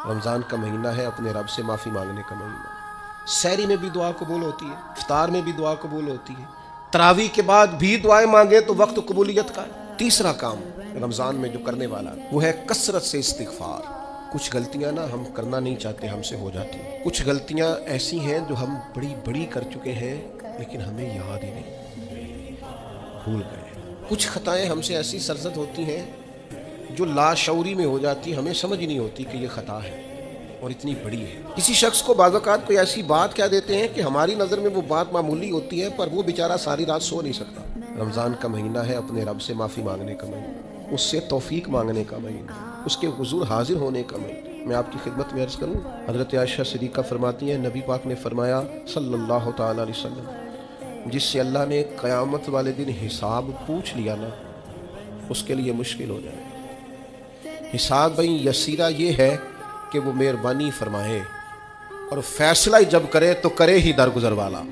رمضان کا مہینہ ہے اپنے رب سے معافی مانگنے کا مہینہ۔ سحری میں بھی دعا قبول ہوتی ہے، افطار میں بھی دعا قبول ہوتی ہے، تراویح کے بعد بھی دعائیں مانگے تو وقت قبولیت کا ہے۔ تیسرا کام رمضان میں جو کرنے والا وہ ہے کثرت سے استغفار۔ کچھ غلطیاں نا ہم کرنا نہیں چاہتے، ہم سے ہو جاتی ہیں۔ کچھ غلطیاں ایسی ہیں جو ہم بڑی بڑی کر چکے ہیں لیکن ہمیں یاد ہی نہیں، بھول گئے۔ کچھ خطائیں ہم سے ایسی سرزد ہوتی ہیں جو لاشعوری میں ہو جاتی، ہمیں سمجھ نہیں ہوتی کہ یہ خطا ہے اور اتنی بڑی ہے۔ کسی شخص کو بعض اوقات کوئی ایسی بات کہہ دیتے ہیں کہ ہماری نظر میں وہ بات معمولی ہوتی ہے، پر وہ بیچارہ ساری رات سو نہیں سکتا۔ رمضان کا مہینہ ہے اپنے رب سے معافی مانگنے کا مہینہ، اس سے توفیق مانگنے کا مہینہ، اس کے حضور حاضر ہونے کا مہینہ۔ میں آپ کی خدمت میں عرض کروں، حضرت عائشہ صدیقہ فرماتی ہیں نبی پاک نے فرمایا صلی اللہ تعالی علیہ وسلم، جس سے اللہ نے قیامت والے دن حساب پوچھ لیا نا، اس کے لیے مشکل ہو جائے۔ حساب بھئی یسیرہ یہ ہے کہ وہ مہربانی فرمائے اور فیصلہ جب کرے تو کرے ہی درگزر والا۔